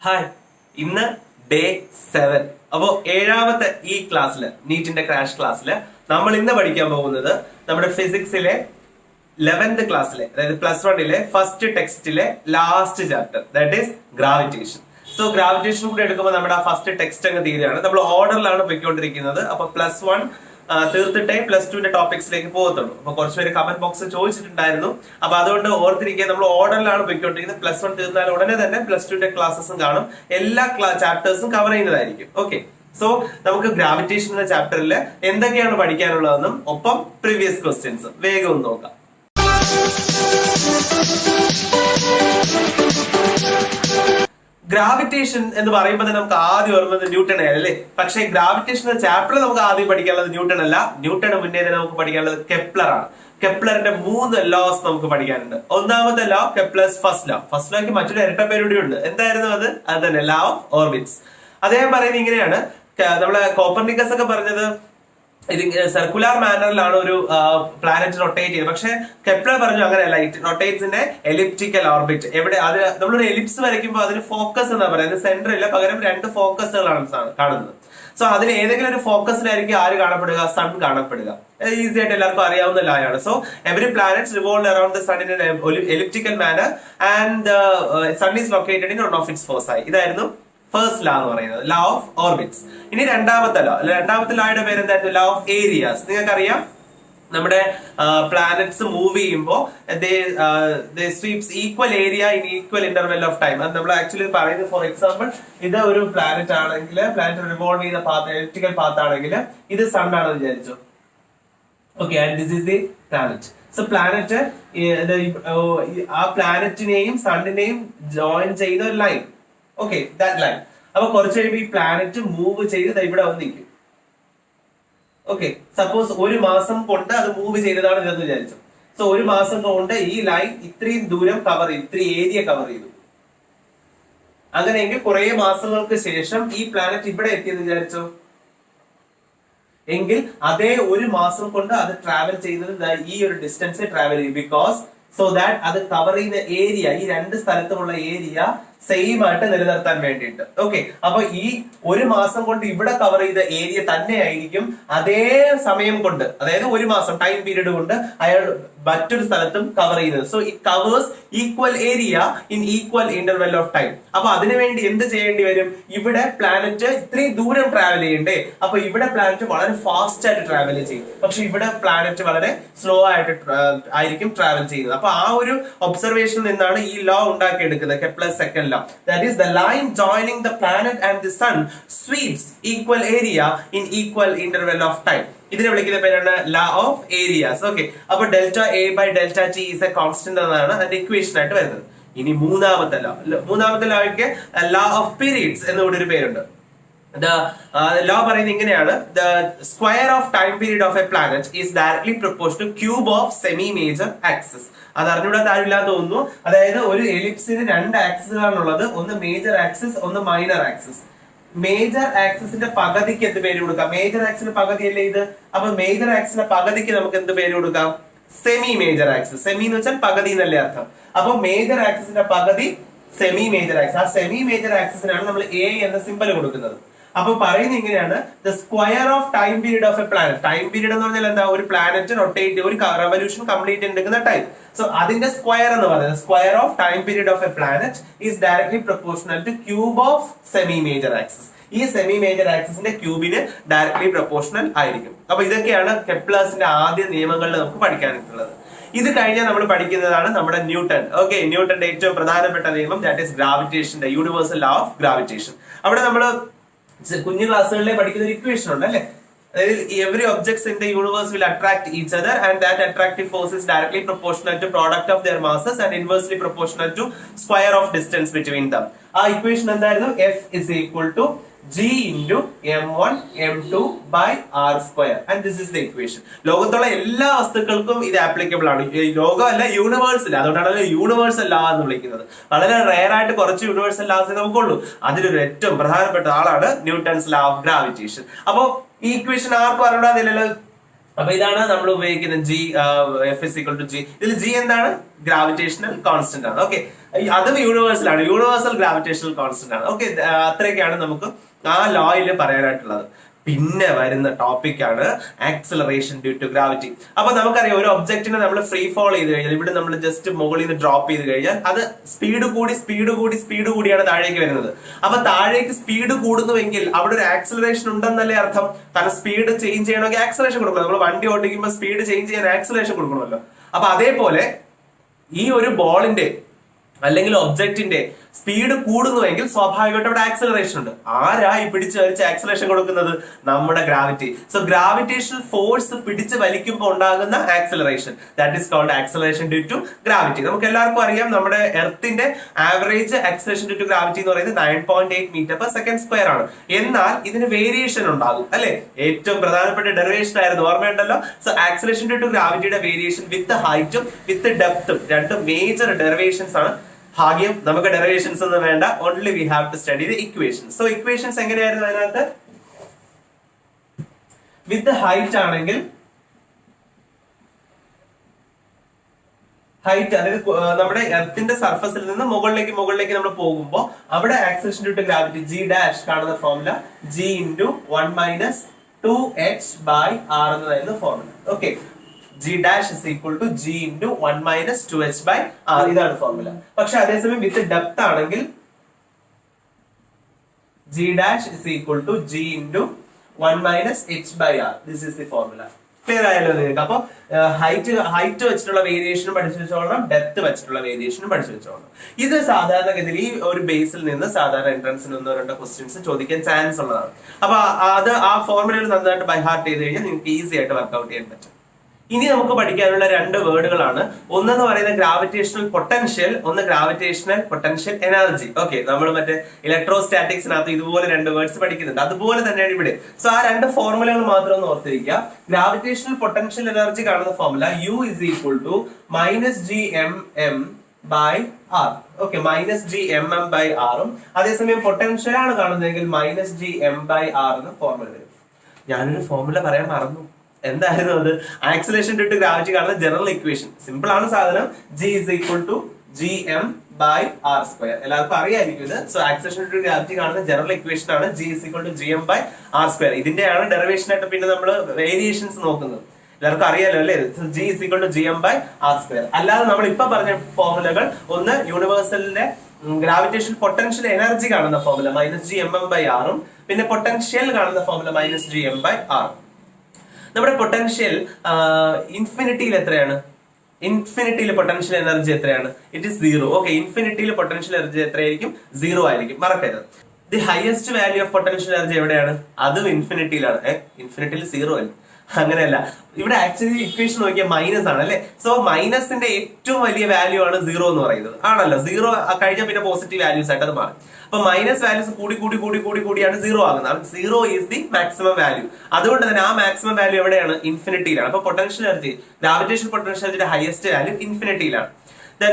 Hi, ഇന്ന് day 7. അപ്പോൾ ഏഴാമത്തെ ഈ ക്ലാസ്സില്, നീറ്റിന്റെ ക്രാഷ് ക്ലാസ്സില് നമ്മൾ ഇന്ന് പഠിക്കാൻ പോകുന്നത് നമ്മുടെ ഫിസിക്സിലെ 11th ക്ലാസ്സിലെ, അതായത് +1 ഫസ്റ്റ് ടെക്സ്റ്റിലെ last chapter, that is gravitation. So gravitation കൂടെ എടുക്കുമ്പോൾ നമ്മുടെ ആ ഫസ്റ്റ് ടെക്സ്റ്റ് അങ്ങ് തീരുകയാണ്. നമ്മൾ ഓർഡറിലാണ് പോയിക്കൊണ്ടിരിക്കുന്നത്. അപ്പൊ +1 തീർത്തിട്ടേ +2 ടോപ്പിക്സിലേക്ക് പോകത്തുള്ളൂ. അപ്പൊ കുറച്ചുപേര് കമന്റ് ബോക്സ് ചോദിച്ചിട്ടുണ്ടായിരുന്നു. അപ്പൊ അതുകൊണ്ട് ഓർത്തിരിക്കുക, നമ്മൾ ഓർഡറിലാണ് പോയിക്കൊണ്ടിരിക്കുന്നത്. +1 തീർന്നാൽ ഉടനെ തന്നെ +2 ക്ലാസ്സസും കാണും. എല്ലാ ചാപ്റ്റേഴ്സും കവർ ചെയ്യുന്നതായിരിക്കും. ഓക്കെ, സോ നമുക്ക് ഗ്രാവിറ്റേഷൻ എന്ന ചാപ്റ്ററിൽ എന്തൊക്കെയാണ് പഠിക്കാനുള്ളതെന്നും ഒപ്പം പ്രീവിയസ് ക്വസ്റ്റ്യൻസ് വേഗം ഒന്ന് നോക്കാം. ഗ്രാവിറ്റേഷൻ എന്ന് പറയുമ്പോൾ തന്നെ നമുക്ക് ആദ്യം ഓർമ്മത് ന്യൂട്ടൺ അല്ലേ. പക്ഷേ ഗ്രാവിറ്റേഷൻ എന്ന ചാപ്റ്റർ നമുക്ക് ആദ്യം പഠിക്കാനുള്ളത് ന്യൂട്ടൺ അല്ല. ന്യൂട്ടണ് മുന്നേ തന്നെ നമുക്ക് പഠിക്കാനുള്ളത് കെപ്ലർ ആണ്. കെപ്ലറിന്റെ 3 ലോസ് നമുക്ക് പഠിക്കാനുണ്ട്. ഒന്നാമത്തെ law Kepler's first law. First ലോക്ക് മറ്റൊരു ഇരട്ട പേരുടെ ഉണ്ട്. എന്തായിരുന്നു അത്? അത് തന്നെ, ലോ ഓഫ് ഓർബിറ്റ്സ്. അദ്ദേഹം പറയുന്നത് ഇങ്ങനെയാണ്, നമ്മളെ കോപ്പർനിക്കസ് ഒക്കെ പറഞ്ഞത് ഇത് സർക്കുലർ മാനറിലാണ് ഒരു പ്ലാനറ്റ് റൊട്ടേറ്റ് ചെയ്യുന്നത്. പക്ഷെ കെപ്ലർ പറഞ്ഞു അങ്ങനെയല്ല, it rotates in elliptical orbit. എവിടെ അത് നമ്മളൊരു എലിപ്സ് വരയ്ക്കുമ്പോൾ അതിന് ഫോക്കസ് എന്നാ പറയുന്നത്, സെന്റർ ഇല്ല, പകരം 2 ഫോക്കസുകളാണ് കാണുന്നത്. സോ അതിൽ ഏതെങ്കിലും ഒരു ഫോക്കസിലായിരിക്കും ആര് കാണപ്പെടുക? സൺ കാണപ്പെടുക. ഈസി ആയിട്ട് എല്ലാവർക്കും അറിയാവുന്ന ലായാണ്. So every planet revolve around the sun in elliptical manner and sun is located in one of its foci. ഇതായിരുന്നു ഫസ്റ്റ് ലോ എന്ന് പറയുന്നത്, ലോ ഓഫ് ഓർബിറ്റ്സ്. ഇനി രണ്ടാമത്തെ ലോയുടെ പേര് എന്തായിരുന്നു? Law of areas. നിങ്ങൾക്കറിയാം, നമ്മുടെ പ്ലാനറ്റ്സ് മൂവ് ചെയ്യുമ്പോൾ sweeps equal area in equal interval of time. അത് നമ്മൾ ആക്ച്വലി പറയുന്നത്, ഫോർ എക്സാമ്പിൾ ഇത് ഒരു പ്ലാനറ്റ് ആണെങ്കിൽ, പ്ലാനറ്റ് റിവോൾവ് ചെയ്യുന്ന പാത്ത് എലിപ്റ്റിക്കൽ പാത്ത് ആണെങ്കിൽ, ഇത് സൺ ആണെന്ന് വിചാരിച്ചു. Okay, and this is the planet. So planet, ആ പ്ലാനറ്റിനെയും സണ്ണിനെയും ജോയിൻ ചെയ്യുന്ന ഒരു ലൈൻ. Okay, that line. അപ്പൊ കുറച്ച് കഴിയുമ്പോൾ ഈ പ്ലാനറ്റ് മൂവ് ചെയ്ത് ഇവിടെ വന്ന് നിൽക്കും. ഓക്കെ, സപ്പോസ് 1 മാസം കൊണ്ട് അത് മൂവ് ചെയ്തതാണ് ഇതെന്ന് വിചാരിച്ചു. സോ 1 മാസം കൊണ്ട് ഈ ലൈൻ ഇത്രയും ദൂരം കവർ ചെയ്തു, ഇത്രയും ഏരിയ കവർ ചെയ്തു. അങ്ങനെയെങ്കിൽ കുറെ മാസങ്ങൾക്ക് ശേഷം ഈ പ്ലാനറ്റ് ഇവിടെ എത്തിയെന്ന് വിചാരിച്ചു. എങ്കിൽ അതേ 1 മാസം കൊണ്ട് അത് ട്രാവൽ ചെയ്യുന്നത് ഈ ഒരു ഡിസ്റ്റൻസ് ട്രാവൽ ചെയ്യും. ബിക്കോസ് സോ ദാറ്റ് അത് കവർ ചെയ്യുന്ന ഏരിയ, ഈ 2 സ്ഥലത്തുമുള്ള ഏരിയ സെയിം ആയിട്ട് നിലനിർത്താൻ വേണ്ടിയിട്ട്. ഓക്കെ, അപ്പൊ ഈ 1 മാസം കൊണ്ട് ഇവിടെ കവർ ചെയ്ത ഏരിയ തന്നെ ആയിരിക്കും അതേ സമയം കൊണ്ട്, അതായത് 1 മാസം ടൈം പീരീഡ് കൊണ്ട് അയാൾ മറ്റൊരു സ്ഥലത്തും കവർ ചെയ്യുന്നത്. So it covers equal area in equal interval of time. അപ്പൊ അതിനുവേണ്ടി എന്ത് ചെയ്യേണ്ടി വരും? ഇവിടെ പ്ലാനറ്റ് ഇത്രയും ദൂരം ട്രാവൽ ചെയ്യണ്ടേ, അപ്പൊ ഇവിടെ പ്ലാനറ്റ് വളരെ ഫാസ്റ്റ് ആയിട്ട് ട്രാവൽ ചെയ്യും. പക്ഷെ ഇവിടെ പ്ലാനറ്റ് വളരെ സ്ലോ ആയിട്ട് ആയിരിക്കും ട്രാവൽ ചെയ്യുന്നത്. അപ്പൊ ആ ഒരു ഒബ്സർവേഷനിൽ നിന്നാണ് ഈ ലോ ഉണ്ടാക്കിയെടുക്കുന്നത്, Kepler's second law. That is, the line joining the planet and the sun sweeps equal area in equal interval of time. ഇതിനെ വിളിക്കുന്ന പേരാണ് ലോ ഓഫ് ഏരിയാസ്. ഓക്കെ, അപ്പൊ delta A by delta T is a constant എന്നാണ് അതിന്റെ equation ആയിട്ട് വരുന്നത്. ഇനി മൂന്നാമത്തെ ലോയ്ക്ക് ലോ ഓഫ് പീരീഡ്സ് എന്നുകൂടി ഒരു പേരുണ്ട്. ലോ പറയുന്നത് ഇങ്ങനെയാണ്, the square of time period of A planet is directly proportional two cube of semi major axis. അത് അറിഞ്ഞൂടാത്ത ആരുമില്ലാന്ന് തോന്നുന്നു. അതായത് ഒരു എലിപ്സിന് 2 ആക്സിസാണുള്ളത്, ഒന്ന് മേജർ ആക്സിസ്, ഒന്ന് മൈനർ ആക്സിസ്. മേജർ ആക്സിസിന്റെ പകുതിക്ക് എന്ത് പേര് കൊടുക്കാം? മേജർ ആക്സിന്റെ പകുതിയല്ലേ ഇത്. അപ്പൊ മേജർ ആക്സിന്റെ പകുതിക്ക് നമുക്ക് എന്ത് പേര് കൊടുക്കാം? Semi major axis. സെമി എന്ന് വെച്ചാൽ പകുതി എന്നല്ലേ അർത്ഥം. അപ്പൊ മേജർ ആക്സിസിന്റെ പകുതി സെമി മേജർ ആക്സിസ്. ആ സെമി മേജർ ആക്സിസിനാണ് നമ്മൾ എ എന്ന സിമ്പൽ കൊടുക്കുന്നത്. അപ്പൊ പറയുന്നത് ഇങ്ങനെയാണ്, the square of time period of A planet. Time period എന്ന് പറഞ്ഞാൽ എന്താ? ഒരു പ്ലാനറ്റ് റൊട്ടേറ്റ്, ഒരു റെവല്യൂഷൻ കംപ്ലീറ്റ് എടുക്കുന്ന ടൈം. സോ അതിന്റെ സ്ക്വയർ എന്ന് പറയുന്നത്, square of time period of A planet is directly proportional two cube of semi major axis. ഈ സെമി മേജർ ആക്സിസിന്റെ ക്യൂബിന് ഡയറക്ട്ലി പ്രൊപ്പോർഷണൽ ആയിരിക്കും. അപ്പൊ ഇതൊക്കെയാണ് കെപ്ലേഴ്സിന്റെ ആദ്യ നിയമങ്ങളിൽ നമുക്ക് പഠിക്കാനുള്ളത്. ഇത് കഴിഞ്ഞാൽ നമ്മൾ പഠിക്കുന്നതാണ് നമ്മുടെ ന്യൂട്ടൺ. ഓക്കെ, ന്യൂട്ടന്റെ ഏറ്റവും പ്രധാനപ്പെട്ട നിയമം, ദാറ്റ് ഈസ് ഗ്രാവിറ്റേഷന്റെ യൂണിവേഴ്സൽ ലോ ഓഫ് ഗ്രാവിറ്റേഷൻ. അവിടെ നമ്മൾ കുഞ്ഞു ക്ലാസ്സുകളിലെ പഠിക്കുന്ന ഒരു ഇക്വേഷൻ ഉണ്ട് അല്ലെ. അതായത് every objects in the universe will attract each other and that attractive force is directly proportional to product of their masses and inversely proportional to square of distance between them. ആ equation എന്തായിരുന്നു? F is equal to G into M1 M2 by R square, and this is the equation. ലോകത്തുള്ള എല്ലാ വസ്തുക്കൾക്കും ഇത് applicable ആണ്. ലോകമല്ല, universal. അതുകൊണ്ടാണ് universal law എന്ന് വിളിക്കുന്നത്. വളരെ റെയർ ആയിട്ട് കുറച്ച് യൂണിവേഴ്സൽ ലോസ് നമുക്കുള്ളൂ. അതിലൊരു ഏറ്റവും പ്രധാനപ്പെട്ട ആളാണ് ന്യൂട്ടൺസ് ലോ ഓഫ് ഗ്രാവിറ്റേഷൻ. അപ്പോ ഈ ഇക്വേഷൻ ആർക്കും അറിയാതില്ലല്ലോ. അപ്പൊ ഇതാണ് നമ്മൾ ഉപയോഗിക്കുന്ന G F is equal to G. ഇതിൽ ജി എന്താണ്? ഗ്രാവിറ്റേഷണൽ കോൺസ്റ്റന്റ് ആണ്. ഓക്കെ, അതും യൂണിവേഴ്സൽ ആണ്, യൂണിവേഴ്സൽ ഗ്രാവിറ്റേഷണൽ കോൺസ്റ്റന്റ് ആണ്. ഓക്കെ, അത്രയൊക്കെയാണ് നമുക്ക് ആ ലോയിൽ പറയാനായിട്ടുള്ളത്. പിന്നെ വരുന്ന ടോപ്പിക് ആണ് ആക്സിലറേഷൻ ഡ്യൂ ടു ഗ്രാവിറ്റി. അപ്പൊ നമുക്കറിയാം, ഒരു ഒബ്ജക്റ്റിനെ നമ്മൾ ഫ്രീ ഫോൾ ചെയ്ത് കഴിഞ്ഞാൽ, ഇവിടെ നമ്മൾ ജസ്റ്റ് മുകളിൽ നിന്ന് ഡ്രോപ്പ് ചെയ്ത് കഴിഞ്ഞാൽ അത് സ്പീഡ് കൂടിയാണ് താഴേക്ക് വരുന്നത്. അപ്പൊ താഴേക്ക് സ്പീഡ് കൂടുന്നുവെങ്കിൽ അവിടെ ഒരു ആക്സിലറേഷൻ ഉണ്ടെന്നല്ലേ അർത്ഥം. കാരണം സ്പീഡ് ചേഞ്ച് ചെയ്യണമെങ്കിൽ ആക്സിലറേഷൻ കൊടുക്കണം. നമ്മൾ വണ്ടി ഓടിക്കുമ്പോൾ സ്പീഡ് ചേഞ്ച് ചെയ്യാൻ ആക്സിലറേഷൻ കൊടുക്കണമല്ലോ. അപ്പൊ അതേപോലെ ഈ ഒരു ബോളിന്റെ അല്ലെങ്കിൽ ഒബ്ജക്റ്റിന്റെ സ്പീഡ് കൂടുന്നുവെങ്കിൽ സ്വാഭാവികമായിട്ട് അവിടെ ആക്സിലറേഷൻ ഉണ്ട്. ആരായി പിടിച്ചു വലിച്ച് ആക്സിലറേഷൻ കൊടുക്കുന്നത്? നമ്മുടെ ഗ്രാവിറ്റി. സോ ഗ്രാവിറ്റേഷണൽ ഫോഴ്സ് പിടിച്ച് വലിക്കുമ്പോൾ ഉണ്ടാകുന്ന acceleration, that is called acceleration due to gravity. നമുക്ക് എല്ലാവർക്കും അറിയാം, നമ്മുടെ എർത്തിന്റെ average acceleration due to gravity എന്ന് പറയുന്നത് 9.8 മീറ്റർ/സെക്കൻഡ് ആണ്. എന്നാൽ ഇതിന് വേരിയേഷൻ ഉണ്ടാകും അല്ലെ. ഏറ്റവും പ്രധാനപ്പെട്ട ഡെറിവേഷൻ ആയിരുന്നു, ഓർമ്മയുണ്ടല്ലോ. സോ ആക്സിലറേഷൻ ഡ്യൂ ടു ഗ്രാവിറ്റിയുടെ വേരിയേഷൻ വിത്ത് ഹൈറ്റും വിത്ത് ഡെപ്തും രണ്ട് മേജർ ഡെറിവേഷൻസ് ആണ്. ഭാഗ്യം നമുക്ക് ഡെറിവേഷൻസ് ഒന്നും വേണ്ട, only we have to study the equations. So equations എങ്ങനെയായിരുന്നു അതിനകത്ത്? വിത്ത് ഹൈറ്റ് ആണെങ്കിൽ ഹൈറ്റ്, അതായത് നമ്മുടെ എർത്തിന്റെ സർഫസിൽ നിന്ന് മുകളിലേക്ക് നമ്മൾ പോകുമ്പോൾ അവിടെ acceleration due to gravity G dash കാണുന്ന formula G into 1 - 2h by r എന്നതായിരുന്നു formula. Okay, G dash is equal to G into 1 - 2h by r. ഇതാണ് ഫോർമുല. പക്ഷെ അതേസമയം വിത്ത് ഡെപ്ത് ആണെങ്കിൽ G dash is equal to G into 1 - h by r. This is the formula. Clear ആയല്ലോ നിങ്ങൾക്ക്? അപ്പൊ height വെച്ചിട്ടുള്ള വേരിയേഷനും പഠിച്ചു വെച്ചോളണം, ഡെപ്ത് വെച്ചിട്ടുള്ള വേരിയേഷനും പഠിച്ചു വെച്ചോളണം. ഇത് സാധാരണഗതിയിൽ ഈ ഒരു ബേസിൽ നിന്ന് സാധാരണ എൻട്രൻസിന് 1-2 ക്വസ്റ്റ്യൻസ് ചോദിക്കാൻ ചാൻസ് ഉള്ളതാണ്. അപ്പൊ അത് ആ ഫോർമുലയിൽ നന്നായിട്ട് ബൈ ഹാർട്ട് ചെയ്ത് കഴിഞ്ഞാൽ നിങ്ങൾക്ക് ഈസി ആയിട്ട് വർക്ക്ഔട്ട് ചെയ്യാൻ പറ്റും. ഇനി നമുക്ക് പഠിക്കാനുള്ള 2 വേർഡുകളാണ്. ഒന്നെന്ന് പറയുന്നത് ഗ്രാവിറ്റേഷണൽ പൊട്ടൻഷ്യൽ, ഒന്ന് ഗ്രാവിറ്റേഷണൽ പൊട്ടൻഷ്യൽ എനർജി. ഓക്കെ, നമ്മൾ മറ്റേ ഇലക്ട്രോസ്റ്റാറ്റിക്സിനകത്ത് ഇതുപോലെ 2 വേർഡ്സ് പഠിക്കുന്നുണ്ട്, അതുപോലെ തന്നെയാണ് ഇവിടെ. സോ ആ 2 ഫോർമുലകൾ മാത്രം ഒന്ന് ഓർത്തിരിക്കുക. ഗ്രാവിറ്റേഷണൽ പൊട്ടൻഷ്യൽ എനർജി കാണുന്ന formula U is equal to -gmm by r. Okay, -gmm by r ഉം അതേസമയം പൊട്ടൻഷ്യൽ ആണ് കാണുന്നതെങ്കിൽ -gm by r എന്ന ഫോർമുല വരും. ഞാനൊരു ഫോർമുല പറയാൻ മറന്നു. എന്തായിരുന്നു അത്? ആക്സിലറേഷൻ ഡ്യൂ ടു ഗ്രാവിറ്റി കാണുന്ന ജനറൽ ഇക്വേഷൻ. സിമ്പിൾ ആണ് സാധനം. G is equal to gm by r square. എല്ലാവർക്കും അറിയായിരിക്കും ഇത്. So acceleration due to gravity കാണുന്ന ജനറൽ ഇക്വേഷൻ ആണ് G is equal to gm by r square. ഇതിന്റെയാണ് ഡെറിവേഷൻ ആയിട്ട് പിന്നെ നമ്മൾ വേരിയേഷൻസ് നോക്കുന്നത്. എല്ലാവർക്കും അറിയാലോ അല്ലേ? G is equal to gm by r square. അല്ലാതെ നമ്മൾ ഇപ്പൊ പറഞ്ഞ ഫോർമുലകൾ, ഒന്ന് യൂണിവേഴ്സലിന്റെ ഗ്രാവിറ്റേഷൻ പൊട്ടൻഷ്യൽ എനർജി കാണുന്ന ഫോർമുല -gmm by r ഉം പിന്നെ പൊട്ടൻഷ്യൽ കാണുന്ന ഫോർമുല -gm by r. നമ്മുടെ പൊട്ടൻഷ്യൽ ഇൻഫിനിറ്റിയിൽ എത്രയാണ്? ഇൻഫിനിറ്റിയിൽ പൊട്ടൻഷ്യൽ എനർജി എത്രയാണ്? It is 0. ഓക്കെ, ഇൻഫിനിറ്റിയിൽ പൊട്ടൻഷ്യൽ എനർജി എത്രയായിരിക്കും? 0 ആയിരിക്കും, മറക്കരുത്. The highest value of potential energy എവിടെയാണ്? അതും ഇൻഫിനിറ്റിയിലാണ്. ഇൻഫിനിറ്റിയിൽ 0 അല്ല, അങ്ങനെയല്ല. ഇവിടെ ആക്ച്വലി ഇക്വേഷൻ നോക്കിയാൽ മൈനസ് ആണ് അല്ലെ. സോ മൈനസിന്റെ ഏറ്റവും വലിയ വാല്യൂ ആണ് 0 എന്ന് പറയുന്നത്, ആണല്ലോ. 0 കഴിഞ്ഞാൽ പിന്നെ പോസിറ്റീവ് വാല്യൂസ് ആയിട്ട് അത് മാറും. അപ്പൊ മൈനസ് വാല്യൂസ് കൂടിയാണ് 0 ആകുന്നത്. 0 ഈസ് ദി മാക്സിമം വാല്യൂ. അതുകൊണ്ട് തന്നെ ആ മാക്സിമം വാല്യൂ എവിടെയാണ്? ഇൻഫിനിറ്റിയിലാണ്. അപ്പൊ പൊട്ടൻഷ്യൽ എനർജി, ഗ്രാവിറ്റേഷൻ പൊട്ടൻഷ്യൽ എനർജിയുടെ ഹയസ്റ്റ് വാല്യൂ ഇൻഫിനിറ്റിയിലാണ്.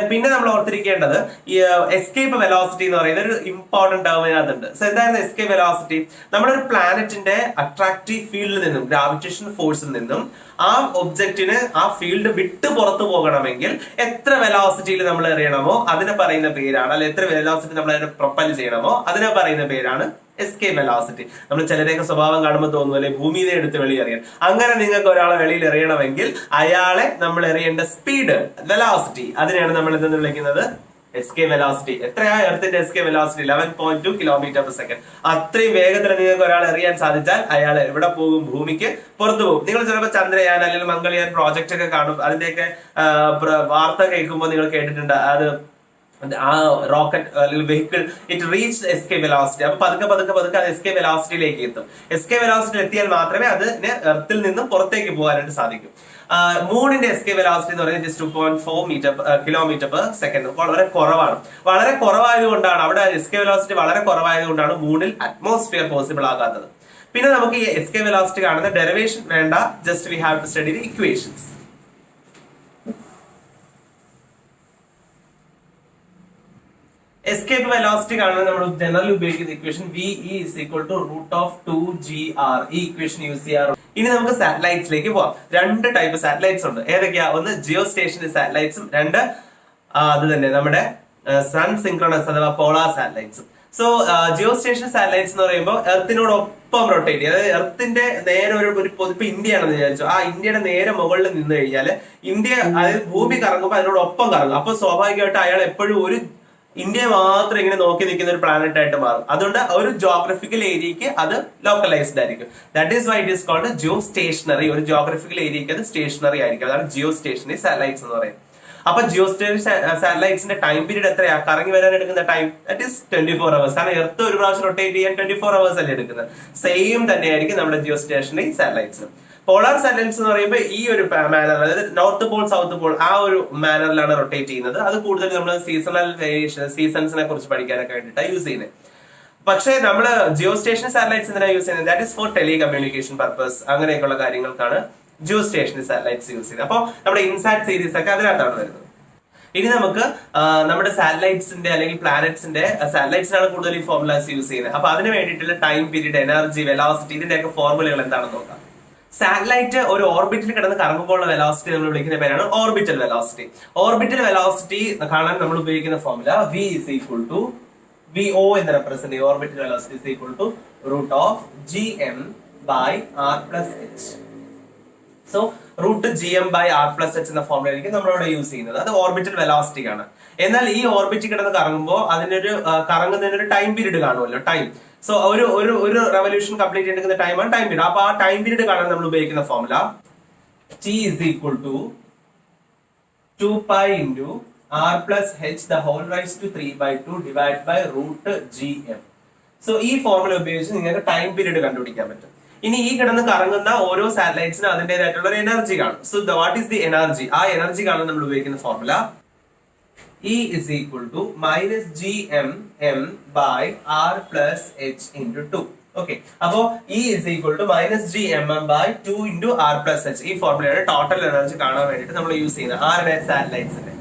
പിന്നെ നമ്മൾ ഓർത്തിരിക്കേണ്ടത് ഈ എസ്കേപ്പ് വെലോസിറ്റി എന്ന് പറയുന്ന ഒരു ഇമ്പോർട്ടന്റ് ടേം ഇതിനകത്തുണ്ട്. സോ എന്തായിരുന്നു എസ്കേപ്പ് വെലോസിറ്റി? നമ്മുടെ ഒരു പ്ലാനറ്റിന്റെ അട്രാക്റ്റീവ് ഫീൽഡിൽ നിന്നും ഗ്രാവിറ്റേഷൻ ഫോഴ്സിൽ നിന്നും ആ ഒബ്ജക്റ്റിന് ആ ഫീൽഡ് വിട്ട് പുറത്തു പോകണമെങ്കിൽ എത്ര വെലോസിറ്റിയിൽ നമ്മൾ എറിയണമോ അതിനെ പറയുന്ന പേരാണ്, അല്ലെ എത്ര വെലോസിറ്റി നമ്മൾ അതിനെ പ്രൊപ്പൽ ചെയ്യണമോ അതിനെ പറയുന്ന പേരാണ് എസ്കേപ്പ് വെലോസിറ്റി. നമ്മൾ ചിലരെയൊക്കെ സ്വഭാവം കാണുമ്പോൾ തോന്നുന്നു അല്ലെ ഭൂമിയെ എടുത്ത് വെളിയെറിയാൻ. അങ്ങനെ നിങ്ങൾക്ക് ഒരാളെ വെളിയിൽ എറിയണമെങ്കിൽ അയാളെ നമ്മൾ എറിയേണ്ട സ്പീഡ്, വെലോസിറ്റി, അതിനെയാണ് നമ്മൾ എന്തെന്ന് വിളിക്കുന്നത്? Escape velocity. എത്രയാ എർത്തിന്റെ എസ്കേപ്പ് വെലോസിറ്റി? 11.2 km/s. അത്രയും വേഗത്തിൽ നിങ്ങൾക്ക് ഒരാൾ എറിയാൻ സാധിച്ചാൽ അയാൾ എവിടെ പോകും? ഭൂമിക്ക് പുറത്തു പോകും. നിങ്ങൾ ചിലപ്പോൾ ചന്ദ്രയാൻ അല്ലെങ്കിൽ മംഗൾയാൻ പ്രോജക്റ്റ് ഒക്കെ കാണും. അതിന്റെയൊക്കെ വാർത്ത കേൾക്കുമ്പോൾ നിങ്ങൾ കേട്ടിട്ടുണ്ട്, അത് ആ റോക്കറ്റ് അല്ലെങ്കിൽ vehicle it reach escape velocity. അപ്പൊ പതുക്കെ അത് എസ്കേപ്പ് വെലോസിറ്റിയിലേക്ക് എത്തും. എസ്കേപ്പ് വെലോസിറ്റിയിൽ എത്തിയാൽ മാത്രമേ അതിന് എർത്തിൽ നിന്നും പുറത്തേക്ക് പോകാനായിട്ട് സാധിക്കും. മൂണിന്റെ എസ്കേപ്പ് വെലോസിറ്റി എന്ന് പറയുന്നത് 2.4 km/s. വളരെ കുറവാണ്. വളരെ കുറവായതുകൊണ്ടാണ് അവിടെ എസ്കേപ്പ് വെലോസിറ്റി വളരെ കുറവായതുകൊണ്ടാണ് മൂണിൽ അറ്റ്മോസ്ഫിയർ പോസിബിൾ ആകാത്തത്. പിന്നെ നമുക്ക് ഈ എസ്കേപ്പ് വെലോസിറ്റി കാണുന്ന ഡെറിവേഷൻ വേണ്ട, just we have to study the equations. Escape velocity കാണാൻ നമ്മൾ ജനറലി ഉപയോഗിക്കുന്ന equation VE is equal to √2GR. ഈ ഇക്വേഷൻ യൂസ് ചെയ്യാറുണ്ട്. ഇനി നമുക്ക് സാറ്റലൈറ്റ്സിലേക്ക് പോവാം. രണ്ട് ടൈപ്പ് സാറ്റലൈറ്റ്സ് ഉണ്ട്. ഏതൊക്കെയാ? ഒന്ന് ജിയോ സ്റ്റേഷനറി സാറ്റലൈറ്റ്സും, രണ്ട് അത് തന്നെ നമ്മുടെ സൺ സിൻക്രണസ് അഥവാ പോളാർ സാറ്റലൈറ്റ്സും. സോ ജിയോ സ്റ്റേഷൻ സാറ്റലൈറ്റ്സ് എന്ന് പറയുമ്പോൾ എർത്തിനോടൊപ്പം റൊട്ടേറ്റ് ചെയ്യും. അതായത് എർത്തിന്റെ നേരെ ഒരു ഇപ്പൊ ഇന്ത്യ ആണെന്ന് വിചാരിച്ചു, ആ ഇന്ത്യയുടെ നേരെ മുകളിൽ നിന്ന് കഴിഞ്ഞാൽ ഇന്ത്യ, അതായത് ഭൂമി കറങ്ങുമ്പോൾ അതിനോടൊപ്പം കറങ്ങും. അപ്പൊ സ്വാഭാവികമായിട്ട് അയാൾ എപ്പോഴും ഒരു ഇന്ത്യയെ മാത്രം ഇങ്ങനെ നോക്കി നിൽക്കുന്ന ഒരു പ്ലാനറ്റ് ആയിട്ട് മാറും. അതുകൊണ്ട് ഒരു ജോഗ്രഫിക്കൽ ഏരിയക്ക് അത് ലോക്കലൈസ്ഡ് ആയിരിക്കും. That is why it is called geo stationary. ഒരു ജോഗ്രഫിക്കൽ ഏരിയക്ക് അത് സ്റ്റേഷനറി ആയിരിക്കും. അതാണ് ജിയോ സ്റ്റേഷനറി സാറ്റലൈറ്റ്സ് എന്ന് പറയുന്നത്. അപ്പൊ ജിയോ സ്റ്റേഷനറി സാറ്റലൈറ്റ്സിന്റെ ടൈം പീരീഡ് എത്രയാ? കറങ്ങി വരാൻ എടുക്കുന്ന ടൈം ദാറ്റ് ഈസ് 24 hours. കാരണം എർത്ത് ഒരു പ്രാവശ്യം റൊട്ടേറ്റ് ചെയ്യാൻ 24 hours അല്ലേ എടുക്കുന്നത്. സെയിം തന്നെയായിരിക്കും നമ്മുടെ geo stationary satellites. Polar satellites എന്ന് പറയുമ്പോൾ ഈ ഒരു മാനർ, അതായത് നോർത്ത് പോൾ സൗത്ത് പോൾ ആ ഒരു മാനറിലാണ് റൊട്ടേറ്റ് ചെയ്യുന്നത്. അത് കൂടുതൽ നമ്മൾ സീസണൽ വേരിയേഷൻ, സീസൺസിനെ കുറിച്ച് പഠിക്കാനൊക്കെ വേണ്ടിയിട്ടാണ് യൂസ് ചെയ്യുന്നത്. പക്ഷേ നമ്മൾ ജിയോ സ്റ്റേഷൻ സാറ്റലൈറ്റ്സ് എന്തിനാണ് യൂസ് ചെയ്യുന്നത്? That is for tele communication purpose. അങ്ങനെയൊക്കെയുള്ള കാര്യങ്ങൾക്കാണ് ജിയോ സ്റ്റേഷനറി സാറ്റലൈറ്റ്സ് യൂസ് ചെയ്യുന്നത്. അപ്പോൾ നമ്മുടെ ഇൻസാറ്റ് സീരീസ് ഒക്കെ അതിനകത്താണ് വരുന്നത്. ഇനി നമുക്ക് നമ്മുടെ സാറ്റലൈറ്റ്സിന്റെ അല്ലെങ്കിൽ പ്ലാനറ്റ്സിന്റെ, സാറ്റലൈറ്റ്സിനാണ് കൂടുതൽ ഈ ഫോർമുലാസ് യൂസ് ചെയ്യുന്നത്. അപ്പൊ അതിന് വേണ്ടിയിട്ടുള്ള ടൈം പീരീഡ്, എനർജി, വെലോസിറ്റി, ഇതിന്റെയൊക്കെ ഫോർമുലകൾ എന്താണെന്ന് നോക്കാം. സാറ്റലൈറ്റ് ഒരു ഓർബിറ്റിൽ കിടന്ന് കറങ്ങുമ്പോൾ ഉള്ള വെലോസിറ്റി നമ്മൾ വിളിക്കുന്ന പേരാണ് ഓർബിറ്റൽ വെലോസിറ്റി. ഓർബിറ്റൽ വെലോസിറ്റി കാണാൻ നമ്മൾ ഉപയോഗിക്കുന്ന formula V is equal to VO എന്ന് റെപ്രസെന്റ് ചെയ്യും. Orbital velocity is equal to √GM by R plus H. So √GM/R+H എന്ന ഫോർമുല ആയിരിക്കും നമ്മളിവിടെ യൂസ് ചെയ്യുന്നത്. അത് ഓർബിറ്റൽ വെലോസിറ്റി ആണ്. എന്നാൽ ഈ ഓർബിറ്റിൽ കിടന്ന് കറങ്ങുമ്പോൾ അതിനൊരു കറങ്ങുന്നതിനൊരു ടൈം പീരീഡ് കാണുമല്ലോ, ടൈം. സോ ഒരു റെവല്യൂഷൻ കംപ്ലീറ്റ് എടുക്കുന്ന ടൈമാണ് ടൈം പീരീഡ്. അപ്പൊ ആ ടൈം പീരീഡ് കാണാൻ നമ്മൾ ഉപയോഗിക്കുന്ന formula T is equal to 2π into R plus H the whole raised to 3/2 divided by √GM. So ഈ ഫോർമുല ഉപയോഗിച്ച് നിങ്ങൾക്ക് ടൈം പീരീഡ് കണ്ടുപിടിക്കാൻ പറ്റും. ഇനി ഈ കിടന്ന് കറങ്ങുന്ന ഓരോ സാറ്റലൈറ്റ്സിനും അതിന്റേതായിട്ടുള്ള ഒരു എനർജി കാണും. So what is the energy? ആ എനർജി കാണാൻ നമ്മൾ ഉപയോഗിക്കുന്ന formula E is equal to -GMM by R plus H into 2. Okay. അപ്പോ E is equal to -GMM by 2 into R plus H. ഈ ഫോർമുലയുടെ ടോട്ടൽ എനർജി കാണാൻ വേണ്ടിയിട്ട് നമ്മൾ യൂസ് ചെയ്യുന്നത് ആരുടെ? സാറ്റലൈറ്റ്സിന്റെ.